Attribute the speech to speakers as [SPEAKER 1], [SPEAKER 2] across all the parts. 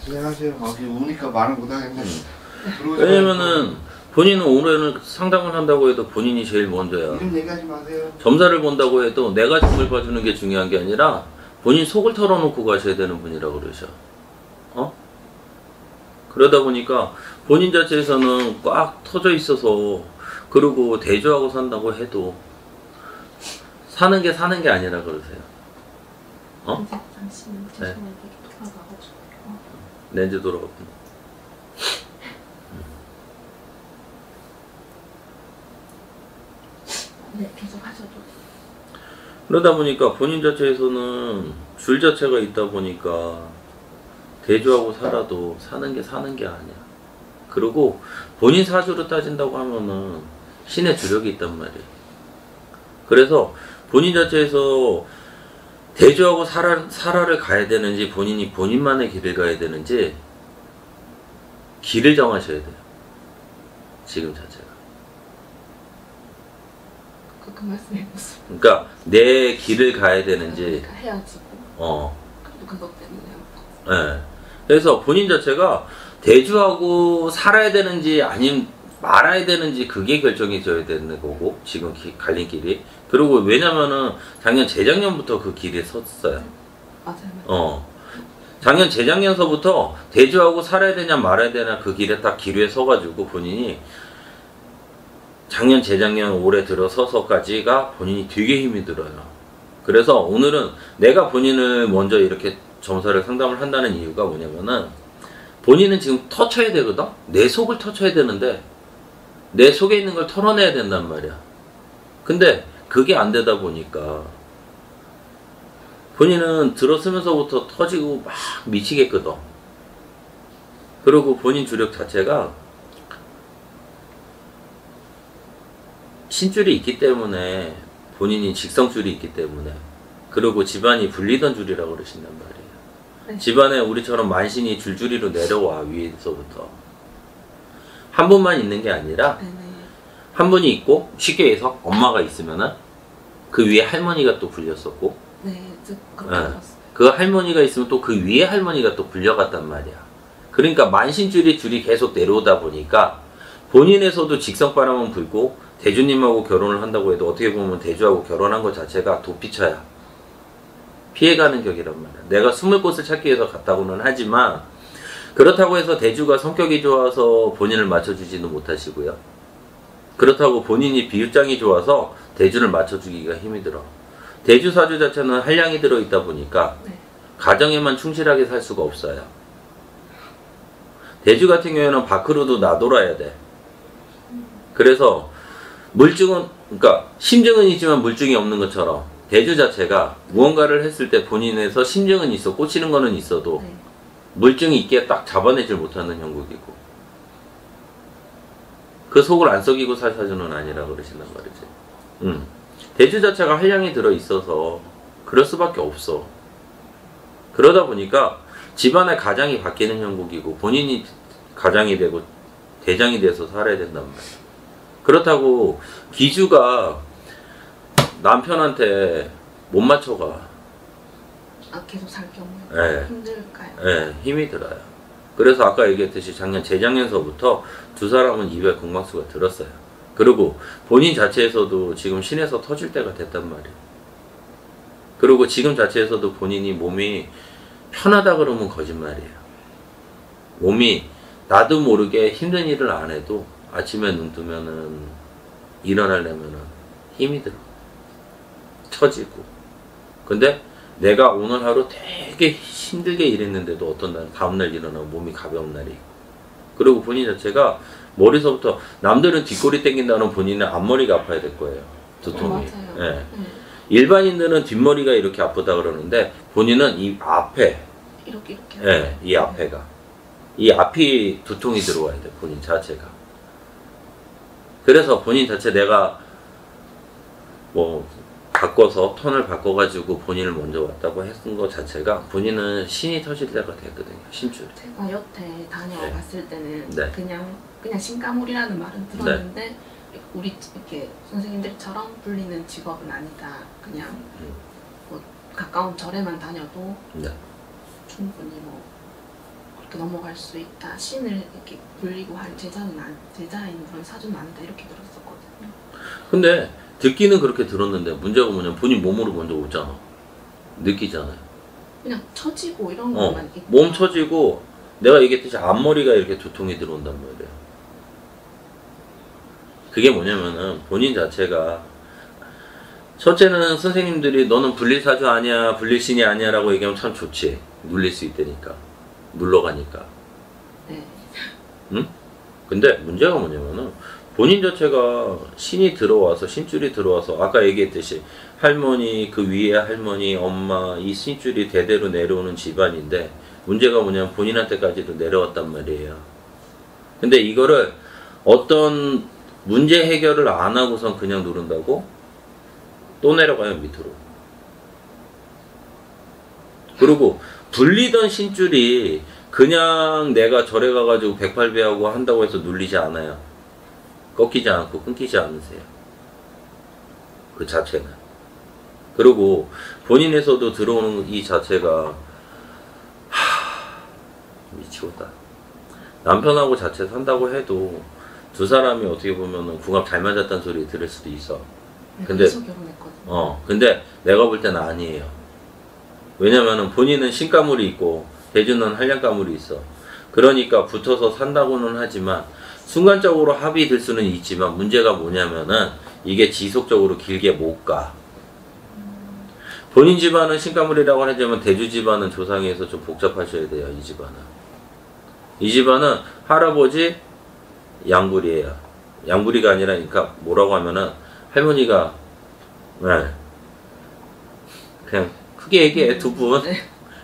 [SPEAKER 1] 안녕하세요. 우니까 말은 못하겠네.
[SPEAKER 2] 왜냐면은 본인은 올해는 상담을 한다고 해도 본인이 제일 먼저야.
[SPEAKER 1] 이름 얘기하지 마세요.
[SPEAKER 2] 점사를 본다고 해도 내가 점을 봐주는 게 중요한 게 아니라 본인 속을 털어놓고 가셔야 되는 분이라고 그러셔. 그러다 보니까 본인 자체에서는 꽉 터져 있어서, 그리고 대조하고 산다고 해도 사는 게 아니라 그러세요.
[SPEAKER 3] 잠시만 죄송해요. 돌아가가지고.
[SPEAKER 2] 렌즈 돌아갔구나.
[SPEAKER 3] 네, 계속 하셔도.
[SPEAKER 2] 그러다 보니까 본인 자체에서는 줄 자체가 있다 보니까 대조하고 살아도 사는 게 아니야. 그리고 본인 사주로 따진다고 하면은 신의 주력이 있단 말이에요. 그래서 본인 자체에서 대조하고 살아를 가야 되는지, 본인이 본인만의 길을 가야 되는지 길을 정하셔야 돼요. 지금 자체가.
[SPEAKER 3] 그 말씀해 보세요.
[SPEAKER 2] 그러니까 내 길을 가야 되는지.
[SPEAKER 3] 그러니까 헤어지고. 그래도 그것 때문에.
[SPEAKER 2] 네. 그래서 본인 자체가 대주하고 살아야 되는지 아니면 말아야 되는지 그게 결정이 져야 되는 거고, 지금 갈림길이. 그리고 왜냐면은 작년 재작년부터 그 길에 섰어요.
[SPEAKER 3] 맞아요.
[SPEAKER 2] 작년 재작년서부터 대주하고 살아야 되냐 말아야 되냐 그 길에 딱 기류에 서가지고 본인이 작년 재작년 올해 들어서서까지가 본인이 되게 힘이 들어요. 그래서 오늘은 내가 본인을 먼저 이렇게 점사를 상담을 한다는 이유가 뭐냐면은, 본인은 지금 터쳐야 되거든? 내 속을 터쳐야 되는데 내 속에 있는 걸 털어내야 된단 말이야. 근데 그게 안 되다 보니까 본인은 들어서면서부터 터지고 막 미치겠거든. 그리고 본인 주력 자체가 신줄이 있기 때문에, 본인이 직성줄이 있기 때문에, 그리고 집안이 불리던 줄이라고 그러신단 말이에요.
[SPEAKER 3] 네.
[SPEAKER 2] 집안에 우리처럼 만신이 줄줄이로 내려와, 위에서부터. 한 분만 있는 게 아니라 한 분이 있고, 쉽게 해서 엄마가 있으면은 그 위에 할머니가 또 불렸었고,
[SPEAKER 3] 그렇게 들었어요.
[SPEAKER 2] 그 할머니가 있으면 또 그 위에 할머니가 또 불려갔단 말이야. 그러니까 줄이 계속 내려오다 보니까 본인에서도 직성바람은 불고, 대주님하고 결혼을 한다고 해도 어떻게 보면 대주하고 결혼한 것 자체가 도피처야. 피해가는 격이란 말이야. 내가 숨을 곳을 찾기 위해서 갔다고는 하지만, 그렇다고 해서 대주가 성격이 좋아서 본인을 맞춰주지는 못하시고요. 그렇다고 본인이 비유장이 좋아서 대주를 맞춰주기가 힘이 들어. 대주 사주 자체는 한량이 들어있다 보니까 가정에만 충실하게 살 수가 없어요. 대주 같은 경우에는 밖으로도 나돌아야 돼. 그래서 물증은, 그러니까 심증은 있지만 물증이 없는 것처럼 대주 자체가 무언가를 했을 때 본인에서 심증은 있어, 꽂히는 거는 있어도 물증이 있게 딱 잡아내질 못하는 형국이고, 그 속을 안 썩이고 살 사주는 아니라 그러신단 말이지. 대주 자체가 한량이 들어있어서 그럴 수밖에 없어. 그러다 보니까 집안의 가장이 바뀌는 형국이고, 본인이 가장이 되고 대장이 돼서 살아야 된단 말이야. 그렇다고 기주가 남편한테 못 맞춰가.
[SPEAKER 3] 계속 살 경우에 힘들까요?
[SPEAKER 2] 힘이 들어요. 그래서 아까 얘기했듯이 작년 재작년서부터 두 사람은 입에 공방수가 들었어요. 그리고 본인 자체에서도 지금 신에서 터질 때가 됐단 말이에요. 그리고 지금 자체에서도 본인이 몸이 편하다 그러면 거짓말이에요. 몸이 나도 모르게 힘든 일을 안 해도 아침에 눈 뜨면은 일어나려면은 힘이 들어. 처지고. 근데 내가 오늘 하루 되게 힘들게 일했는데도 어떤 날 다음날 일어나면 몸이 가벼운 날이 있고. 그리고 본인 자체가 머리서부터, 남들은 뒷골이 땡긴다는 본인은 앞머리가 아파야 될 거예요. 두통이. 일반인들은 뒷머리가 이렇게 아프다 그러는데 본인은 이 앞에,
[SPEAKER 3] 이렇게.
[SPEAKER 2] 이 앞에가, 이 앞이 두통이 들어와야 돼, 본인 자체가. 그래서 본인 자체 내가 뭐 바꿔서 톤을 바꿔가지고 본인을 먼저 왔다고 했던 것 자체가 본인은 신이 터질 때가 됐거든요. 신줄.
[SPEAKER 3] 제가 여태 다녀봤을 때는
[SPEAKER 2] 네.
[SPEAKER 3] 그냥 신가물이라는 말은 들었는데 우리 이렇게 선생님들처럼 불리는 직업은 아니다. 그냥 뭐 가까운 절에만 다녀도 충분히 뭐 이렇게 넘어갈 수 있다. 신을 이렇게 불리고 할 제자인 그런 사주는 아니다. 이렇게 들었었거든요.
[SPEAKER 2] 근데 듣기는 그렇게 들었는데 문제가 뭐냐면 본인 몸으로 먼저 오잖아. 느끼잖아요.
[SPEAKER 3] 그냥 처지고 이런 것만 있고.
[SPEAKER 2] 몸 처지고 내가 얘기했듯이 앞머리가 이렇게 두통이 들어온단 말이에요. 그게 뭐냐면은 본인 자체가 첫째는 선생님들이 너는 불리사주 아니야 불리신이 아니야 라고 얘기하면 참 좋지. 눌릴 수 있다니까. 눌러가니까.
[SPEAKER 3] 네.
[SPEAKER 2] 응? 근데 문제가 뭐냐면은 본인 자체가 신이 들어와서 신줄이 들어와서 아까 얘기했듯이 할머니 그 위에 할머니 엄마 이 신줄이 대대로 내려오는 집안인데 문제가 뭐냐면 본인한테까지도 내려왔단 말이에요. 근데 이거를 어떤 문제 해결을 안 하고선 그냥 누른다고 또 내려가요 밑으로. 그리고 불리던 신줄이 그냥 내가 절에 가가지고 108배하고 한다고 해서 눌리지 않아요. 꺾이지 않고 끊기지 않으세요. 그 자체는. 그리고 본인에서도 들어오는 이 자체가 미치겠다. 남편하고 자체 산다고 해도 두 사람이 어떻게 보면은 궁합 잘 맞았다는 소리 들을 수도 있어. 근데
[SPEAKER 3] 그래서 결혼했거든요.
[SPEAKER 2] 근데 내가 볼 때는 아니에요. 왜냐면은 본인은 신가물이 있고 대주는 한량가물이 있어. 그러니까 붙어서 산다고는 하지만 순간적으로 합이 될 수는 있지만 문제가 뭐냐면은 이게 지속적으로 길게 못 가. 본인 집안은 신가물이라고 하지만 대주 집안은 조상에서 좀 복잡하셔야 돼요. 이 집안은. 이 집안은 할아버지 양구리예요. 양구리가 아니라 그러니까 뭐라고 하면은 할머니가 네. 그냥 크게 얘기해 두 분.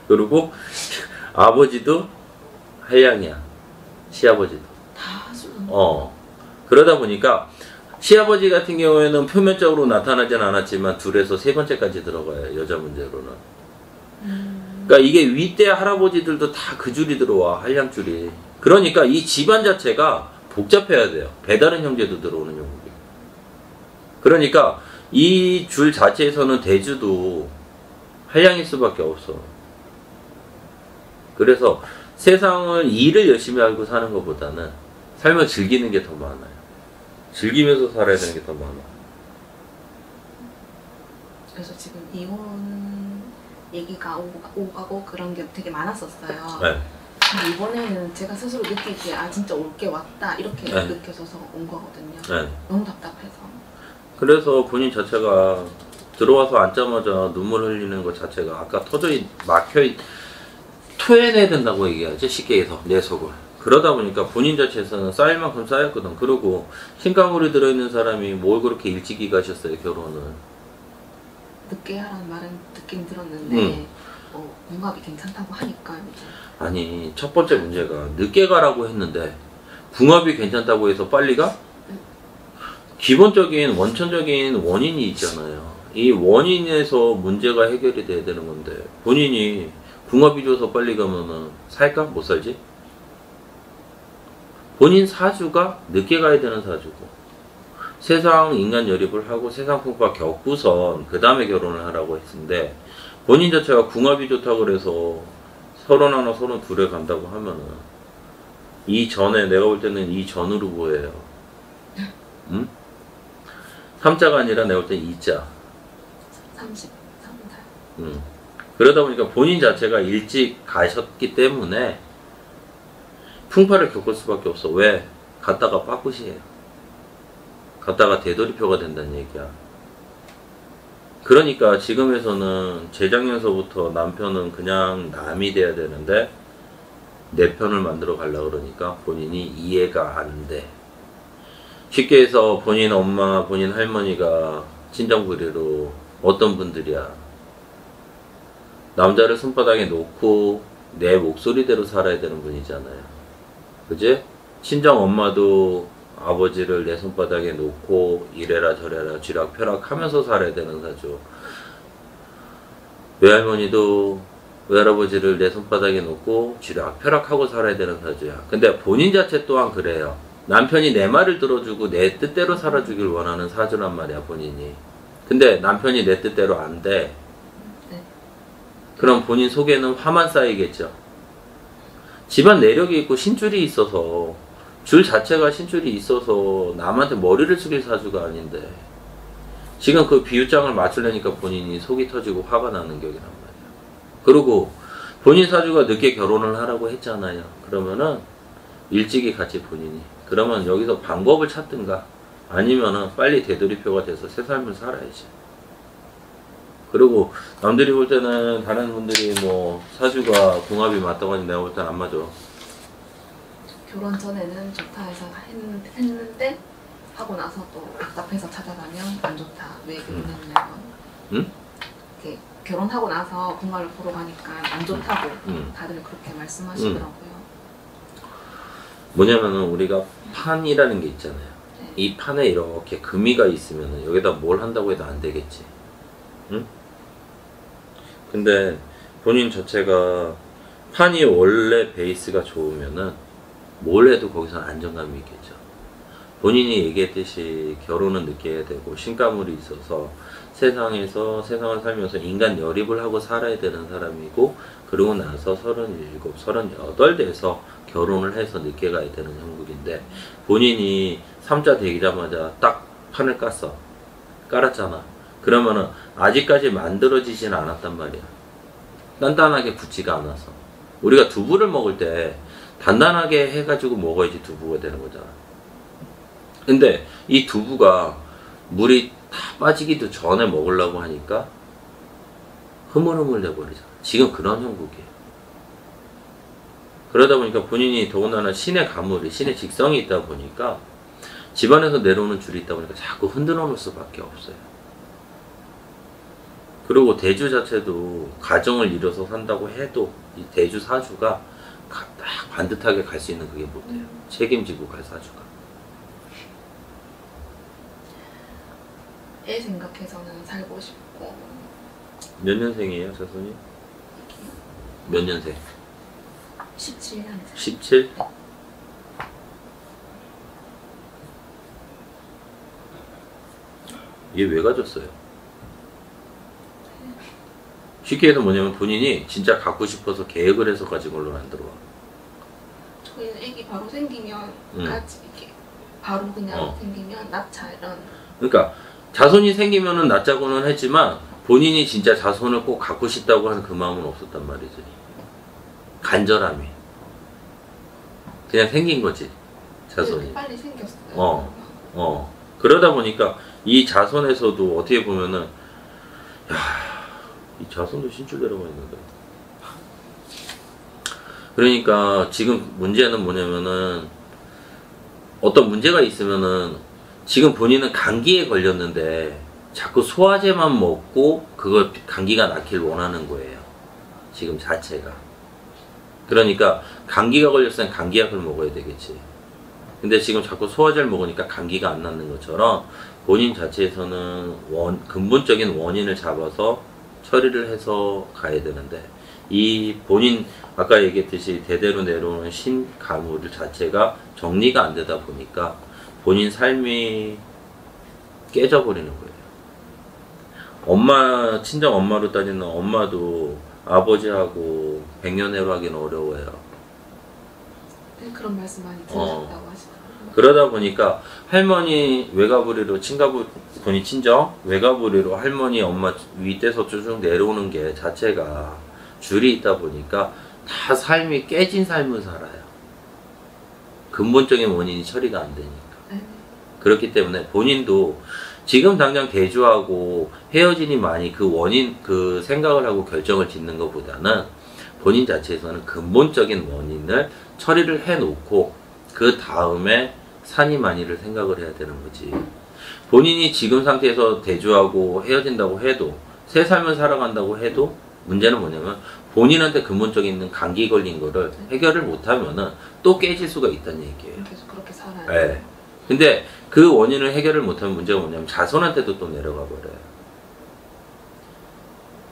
[SPEAKER 2] 그리고 아버지도 한량이야. 시아버지도.
[SPEAKER 3] 다 술은.
[SPEAKER 2] 그러다 보니까 시아버지 같은 경우에는 표면적으로 나타나진 않았지만 둘에서 세 번째까지 들어가요. 여자 문제로는. 그러니까 이게 윗대 할아버지들도 다 그 줄이 들어와. 한량줄이. 그러니까 이 집안 자체가 복잡해야 돼요. 배다른 형제도 들어오는 형국이. 그러니까 이 줄 자체에서는 대주도 한량일 수밖에 없어. 그래서 세상을 일을 열심히 하고 사는 것보다는 삶을 즐기는 게 더 많아요. 즐기면서 살아야 되는 게 더 많아.
[SPEAKER 3] 그래서 지금 이혼 얘기가 오고 가고 그런 게 되게 많았었어요.
[SPEAKER 2] 네.
[SPEAKER 3] 근데 이번에는 제가 스스로 느끼기에 진짜 올 게 왔다 이렇게
[SPEAKER 2] 네.
[SPEAKER 3] 느껴져서 온 거거든요.
[SPEAKER 2] 네.
[SPEAKER 3] 너무 답답해서.
[SPEAKER 2] 그래서 본인 자체가 들어와서 앉자마자 눈물 흘리는 것 자체가 아까 토해내야 된다고 얘기하지 쉽게 해서 내 속을. 그러다 보니까 본인 자체에서는 쌓일 만큼 쌓였거든. 그리고 신가물이 들어있는 사람이 뭘 그렇게 일찍이 가셨어요 결혼을.
[SPEAKER 3] 늦게 하라는 말은 듣긴 들었는데 궁합이 괜찮다고 하니까 이제.
[SPEAKER 2] 아니 첫 번째 문제가 늦게 가라고 했는데 궁합이 괜찮다고 해서 빨리 가? 기본적인 원천적인 원인이 있잖아요. 이 원인에서 문제가 해결이 돼야 되는 건데 본인이 궁합이 좋아서 빨리 가면은 살까? 못 살지? 본인 사주가 늦게 가야 되는 사주고 세상 인간 열입을 하고 세상 풍파 겪고선 그 다음에 결혼을 하라고 했는데 본인 자체가 궁합이 좋다고 그래서 31, 32에 간다고 하면은 이 전에 내가 볼 때는 이 전으로 보여요. 응? 3자가 아니라 내가 볼 때 2자.
[SPEAKER 3] 33달.
[SPEAKER 2] 그러다 보니까 본인 자체가 일찍 가셨기 때문에 풍파를 겪을 수밖에 없어. 왜? 갔다가 빠꾸시에요. 갔다가 되돌이표가 된다는 얘기야. 그러니까 지금에서는 재작년서부터 남편은 그냥 남이 돼야 되는데 내 편을 만들어 가려고 그러니까 본인이 이해가 안 돼. 쉽게 해서 본인 엄마, 본인 할머니가 친정부리로 어떤 분들이야. 남자를 손바닥에 놓고 내 목소리대로 살아야 되는 분이잖아요. 그지? 친정 엄마도 아버지를 내 손바닥에 놓고 이래라 저래라 쥐락펴락 하면서 살아야 되는 사주. 외할머니도 외할아버지를 내 손바닥에 놓고 쥐락펴락 하고 살아야 되는 사주야. 근데 본인 자체 또한 그래요. 남편이 내 말을 들어주고 내 뜻대로 살아주길 원하는 사주란 말이야 본인이. 근데 남편이 내 뜻대로 안 돼. 그럼 본인 속에는 화만 쌓이겠죠. 집안 내력이 있고 신줄이 있어서 줄 자체가 신줄이 있어서 남한테 머리를 숙일 사주가 아닌데 지금 그 비유장을 맞추려니까 본인이 속이 터지고 화가 나는 격이란 말이야. 그리고 본인 사주가 늦게 결혼을 하라고 했잖아요. 그러면은 일찍이 같이 본인이 그러면 여기서 방법을 찾든가 아니면은 빨리 되돌이표가 돼서 새 삶을 살아야지. 그리고 남들이 볼 때는 다른 분들이 뭐 사주가 궁합이 맞다고 하니 내가 볼 때는 안 맞아.
[SPEAKER 3] 결혼 전에는 좋다 해서 했는데 하고 나서 또 답답해서 찾아가면 안 좋다. 왜 그러냐면
[SPEAKER 2] 응?
[SPEAKER 3] 이렇게 결혼하고 나서 궁합을 보러 가니까 안 좋다고 다들 그렇게 말씀하시더라고요.
[SPEAKER 2] 뭐냐면은 우리가 판이라는 게 있잖아요.
[SPEAKER 3] 네.
[SPEAKER 2] 이 판에 이렇게 금이가 있으면은 여기다 뭘 한다고 해도 안 되겠지. 응? 근데 본인 자체가 판이 원래 베이스가 좋으면은 뭘 해도 거기서 안정감이 있겠죠. 본인이 얘기했듯이 결혼은 늦게 해야 되고 신가물이 있어서 세상에서 세상을 살면서 인간 열입을 하고 살아야 되는 사람이고 그러고 나서 37, 38 돼서 결혼을 해서 늦게 가야 되는 형국인데 본인이 3자 되기자마자 딱 판을 깔았잖아. 그러면은 아직까지 만들어지진 않았단 말이야. 단단하게 붙지가 않아서. 우리가 두부를 먹을 때 단단하게 해가지고 먹어야지 두부가 되는 거잖아. 근데 이 두부가 물이 다 빠지기도 전에 먹으려고 하니까 흐물흐물 돼버리잖아. 지금 그런 형국이에요. 그러다 보니까 본인이 더군다나 신의 가물이, 신의 직성이 있다 보니까 집안에서 내려오는 줄이 있다 보니까 자꾸 흔들어 놓을 수밖에 없어요. 그리고 대주 자체도 가정을 이뤄서 산다고 해도 이 대주 사주가 딱 반듯하게 갈 수 있는 그게 못 돼요. 책임지고 갈 사주가.
[SPEAKER 3] 애 생각해서는 살고 싶고.
[SPEAKER 2] 몇 년생이에요, 자손이? 몇 년생?
[SPEAKER 3] 17년.
[SPEAKER 2] 17? 얘 왜 가졌어요? 쉽게 해서 뭐냐면 본인이 진짜 갖고 싶어서 계획을 해서 가진 걸로 안 들어와.
[SPEAKER 3] 저희는 애기 바로 생기면 같이 이렇게 바로 그냥 생기면 낳자 이런.
[SPEAKER 2] 그러니까 자손이 생기면은 낳자고는 했지만 본인이 진짜 자손을 꼭 갖고 싶다고 하는 그 마음은 없었단 말이지. 간절함이. 그냥 생긴 거지. 자손이.
[SPEAKER 3] 빨리 생겼어요.
[SPEAKER 2] 그러다 보니까 이 자손에서도 어떻게 보면은 야, 이 자손도 신줄 내려가 있는데. 그러니까 지금 문제는 뭐냐면은 어떤 문제가 있으면은 지금 본인은 감기에 걸렸는데 자꾸 소화제만 먹고 그걸 감기가 낫길 원하는 거예요. 지금 자체가. 그러니까 감기가 걸렸으면 감기약을 먹어야 되겠지. 근데 지금 자꾸 소화제를 먹으니까 감기가 안 낫는 것처럼 본인 자체에서는 근본적인 원인을 잡아서 처리를 해서 가야 되는데 이 본인 아까 얘기했듯이 대대로 내려오는 신가물 자체가 정리가 안 되다 보니까 본인 삶이 깨져버리는 거예요. 엄마, 친정 엄마로 따지는 엄마도 아버지하고 백년해로 하기는 어려워요.
[SPEAKER 3] 네, 그런 말씀 많이 들으셨다고 하시더라고요.
[SPEAKER 2] 그러다 보니까 할머니 외가부리로 본인 친정 외가부리로 할머니 엄마 윗대서 쭉 내려오는 게 자체가 줄이 있다 보니까 다 삶이 깨진 삶을 살아요. 근본적인 원인이 처리가 안 되니까. 그렇기 때문에 본인도 지금 당장 대주하고 헤어지니 많이 그 원인, 그 생각을 하고 결정을 짓는 것보다는 본인 자체에서는 근본적인 원인을 처리를 해놓고 그 다음에 산이만이를 생각을 해야 되는 거지. 본인이 지금 상태에서 대주하고 헤어진다고 해도 새 삶을 살아간다고 해도 문제는 뭐냐면 본인한테 근본적인 있는 감기 걸린 거를 해결을 못하면은 또 깨질 수가 있다는 얘기예요.
[SPEAKER 3] 계속 그렇게 살아요.
[SPEAKER 2] 네. 근데 그 원인을 해결을 못하면 문제가 뭐냐면 자손한테도 또 내려가 버려요.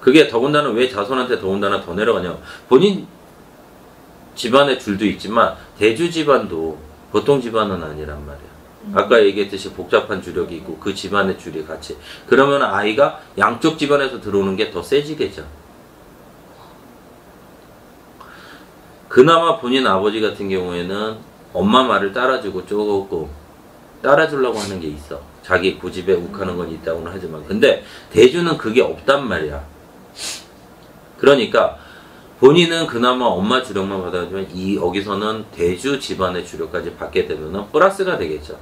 [SPEAKER 2] 그게 더군다나 왜 자손한테 더군다나 더 내려가냐면 본인 집안의 줄도 있지만 대주 집안도 보통 집안은 아니란 말이야. 아까 얘기했듯이 복잡한 주력이 있고 그 집안의 줄이 같이 그러면 아이가 양쪽 집안에서 들어오는 게 더 세지겠죠. 그나마 본인 아버지 같은 경우에는 엄마 말을 따라주고 조금 따라주려고 하는 게 있어. 자기 고집에 욱하는 건 있다고는 하지만 근데 대주는 그게 없단 말이야. 그러니까 본인은 그나마 엄마 주력만 받아주면 여기서는 대주 집안의 주력까지 받게 되면은 플러스가 되겠죠.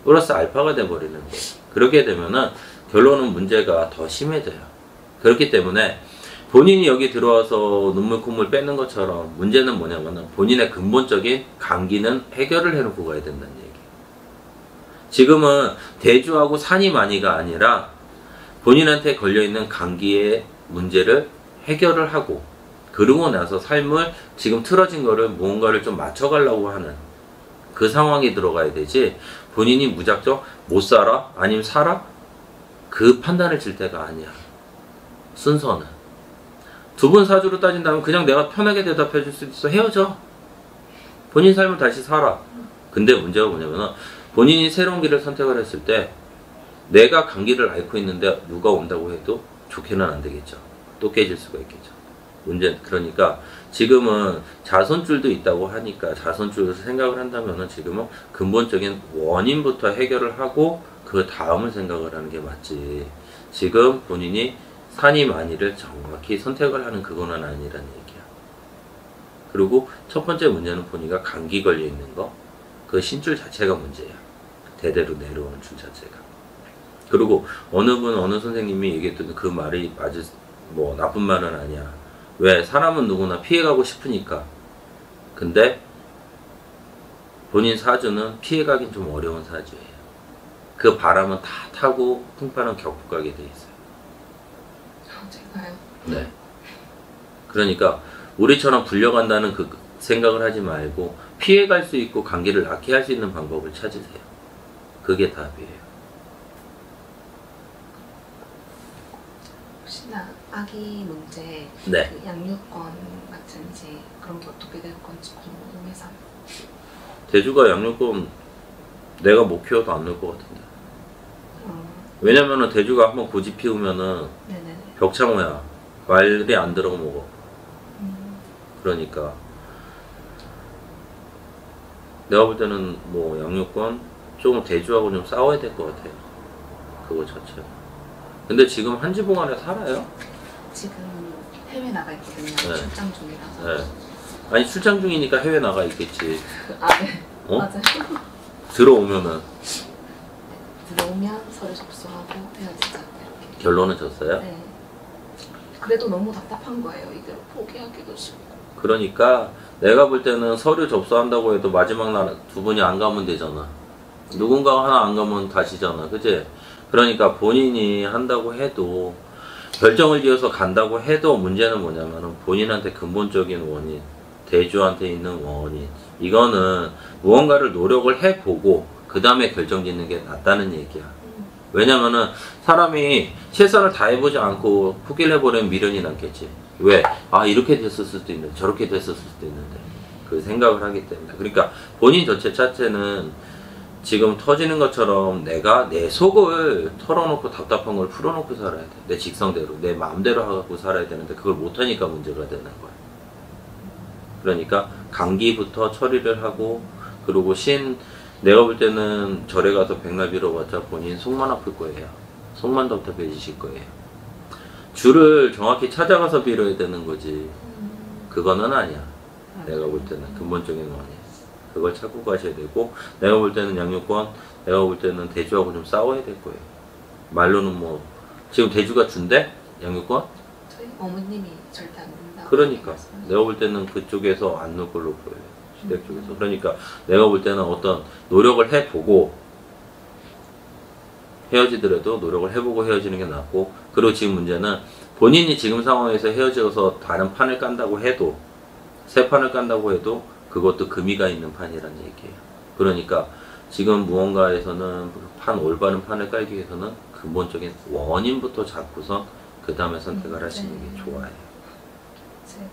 [SPEAKER 2] 플러스 알파가 돼버리는 거예요. 그렇게 되면은 결론은 문제가 더 심해져요. 그렇기 때문에 본인이 여기 들어와서 눈물 콧물 빼는 것처럼 문제는 뭐냐면은 본인의 근본적인 감기는 해결을 해놓고 가야 된다는 얘기예요. 지금은 대주하고 산이 많이가 아니라 본인한테 걸려있는 감기의 문제를 해결을 하고 그러고 나서 삶을 지금 틀어진 거를 무언가를 좀 맞춰가려고 하는 그 상황이 들어가야 되지 본인이 무작정 못 살아? 아니면 살아? 그 판단을 질 때가 아니야. 순서는. 두 분 사주로 따진다면 그냥 내가 편하게 대답해 줄 수 있어. 헤어져. 본인 삶을 다시 살아. 근데 문제가 뭐냐면 본인이 새로운 길을 선택을 했을 때 내가 감기를 앓고 있는데 누가 온다고 해도 좋게는 안 되겠죠. 또 깨질 수가 있겠죠. 문제 그러니까 지금은 자손줄도 있다고 하니까 자손줄을 생각을 한다면은 지금은 근본적인 원인부터 해결을 하고 그 다음을 생각을 하는 게 맞지. 지금 본인이 산이 많이를 정확히 선택을 하는 그거는 아니라는 얘기야. 그리고 첫 번째 문제는 본인가 감기 걸려 있는 거, 그 신줄 자체가 문제야. 대대로 내려오는 줄 자체가. 그리고 어느 분 어느 선생님이 얘기했던 그 말이 맞을 뭐 나쁜 말은 아니야. 왜? 사람은 누구나 피해가고 싶으니까. 근데 본인 사주는 피해가긴 좀 어려운 사주예요. 그 바람은 다 타고 풍파는 겪고 가게 돼 있어요.
[SPEAKER 3] 제가요?
[SPEAKER 2] 네. 그러니까 우리처럼 불려간다는 그 생각을 하지 말고 피해갈 수 있고 감기를 낫게 할 수 있는 방법을 찾으세요. 그게 답이에요.
[SPEAKER 3] 혹시나 아기 문제,
[SPEAKER 2] 네.
[SPEAKER 3] 그 양육권 같은 이제 그런 게 어떻게 될 건지 궁금해서.
[SPEAKER 2] 대주가 양육권 내가 못 키워도 안 넣을 것 같은데. 왜냐면은 대주가 한번 고집 피우면은
[SPEAKER 3] 네네네.
[SPEAKER 2] 벽창호야. 말이 안 들어 먹어. 그러니까 내가 볼 때는 뭐 양육권 조금 대주하고 좀 싸워야 될 것 같아요. 그거 자체. 근데 지금 한지봉 안에 살아요?
[SPEAKER 3] 지금 해외 나가 있거든요.
[SPEAKER 2] 네.
[SPEAKER 3] 출장 중이라서.
[SPEAKER 2] 네. 아니 출장 중이니까 해외 나가 있겠지.
[SPEAKER 3] 아, 네.
[SPEAKER 2] 어?
[SPEAKER 3] 맞아요.
[SPEAKER 2] 들어오면은
[SPEAKER 3] 들어오면 서류 접수하고 헤어지자 이렇게.
[SPEAKER 2] 결론은 졌어요?
[SPEAKER 3] 네. 그래도 너무 답답한 거예요. 이대로 포기하기도 싫고.
[SPEAKER 2] 그러니까 내가 볼 때는 서류 접수한다고 해도 마지막 날 두 분이 안 가면 되잖아. 누군가가 하나 안 가면 다시잖아. 그치? 그러니까 본인이 한다고 해도 결정을 지어서 간다고 해도 문제는 뭐냐면은 본인한테 근본적인 원인, 대주한테 있는 원인, 이거는 무언가를 노력을 해보고 그 다음에 결정 짓는 게 낫다는 얘기야. 왜냐면은 사람이 최선을 다해보지 않고 포기를 해버리면 미련이 남겠지. 왜? 아 이렇게 됐을 수도 있는데 저렇게 됐을 수도 있는데 그 생각을 하기 때문에. 그러니까 본인 자체는 지금 터지는 것처럼 내가 내 속을 털어놓고 답답한 걸 풀어놓고 살아야 돼. 내 직성대로 내 마음대로 하고 살아야 되는데 그걸 못하니까 문제가 되는 거야. 그러니까 감기부터 처리를 하고 그리고 내가 볼 때는 절에 가서 백날 빌어봤자 본인 속만 아플 거예요. 속만 답답해지실 거예요. 줄을 정확히 찾아가서 빌어야 되는 거지. 그거는 아니야. 내가 볼 때는 근본적인 원인. 그걸 찾고 가셔야 되고 내가 볼 때는 양육권, 내가 볼 때는 대주하고 좀 싸워야 될 거예요. 말로는 뭐 지금 대주가 준대? 양육권?
[SPEAKER 3] 저희 어머님이 절대 안 된다.
[SPEAKER 2] 그러니까 내가 볼 때는 그쪽에서 안 넣을 걸로 보여요. 시댁 쪽에서. 그러니까 내가 볼 때는 어떤 노력을 해보고 헤어지더라도 노력을 해보고 헤어지는 게 낫고 그리고 지금 문제는 본인이 지금 상황에서 헤어져서 다른 판을 깐다고 해도 새 판을 깐다고 해도 그것도 금이가 있는 판이라는 얘기예요. 그러니까 지금 무언가에서는 올바른 판을 깔기 위해서는 근본적인 원인부터 잡고선 그 다음에 선택을 하시는 게 좋아요.
[SPEAKER 3] 제가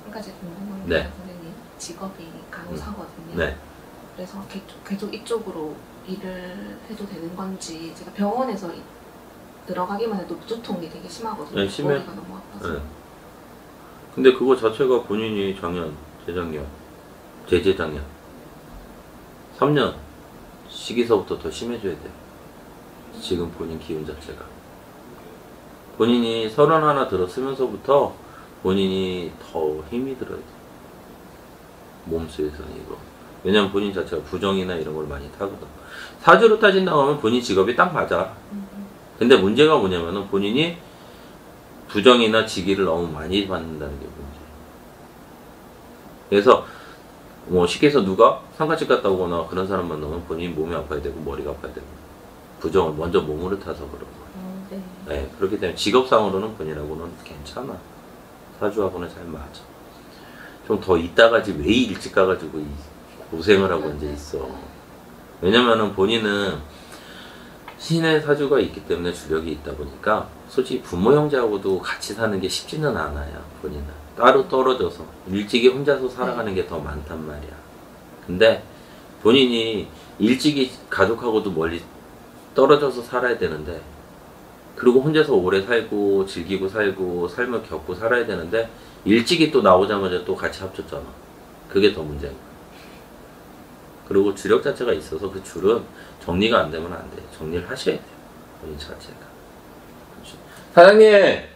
[SPEAKER 3] 한 가지 궁금한
[SPEAKER 2] 네.
[SPEAKER 3] 게 선생님 직업이 간호사거든요.
[SPEAKER 2] 네.
[SPEAKER 3] 그래서 계속 이쪽으로 일을 해도 되는 건지 제가 병원에서 들어가기만 해도 두통이 되게 심하거든요.
[SPEAKER 2] 네, 심해.
[SPEAKER 3] 머리가 너무 아파서.
[SPEAKER 2] 네. 근데 그거 자체가 본인이 작년, 재작년, 재재작년 3년 시기서부터 더 심해져야 돼요. 지금 본인 기운 자체가. 본인이 31 들었으면서부터 본인이 더 힘이 들어야 돼요. 몸수에서는 이거. 왜냐면 본인 자체가 부정이나 이런 걸 많이 타거든. 사주로 따진다고 하면 본인 직업이 딱 맞아. 근데 문제가 뭐냐면은 본인이 부정이나 직위를 너무 많이 받는다는 게 문제예요. 그래서 뭐 쉽게 해서 누가 상가집 갔다 오거나 그런 사람 만나면 본인 몸이 아파야 되고 머리가 아파야 되고 부정을 먼저 몸으로 타서 그런 거예요.
[SPEAKER 3] 네.
[SPEAKER 2] 네, 그렇기 때문에 직업상으로는 본인하고는 괜찮아. 사주하고는 잘 맞아. 좀 더 있다가지 왜 일찍 가가지고 이 고생을 하고 이제 있어. 왜냐면은 본인은 신의 사주가 있기 때문에 주력이 있다 보니까 솔직히 부모 형제하고도 같이 사는 게 쉽지는 않아요. 본인은 따로 떨어져서 일찍이 혼자서 살아가는 게 더 많단 말이야. 근데 본인이 일찍이 가족하고도 멀리 떨어져서 살아야 되는데, 그리고 혼자서 오래 살고 즐기고 살고 삶을 겪고 살아야 되는데 일찍이 또 나오자마자 또 같이 합쳤잖아. 그게 더 문제인 거야. 그리고 주력 자체가 있어서 그 줄은 정리가 안 되면 안 돼. 정리를 하셔야 돼요. 본인 자체가. 그렇죠. 사장님!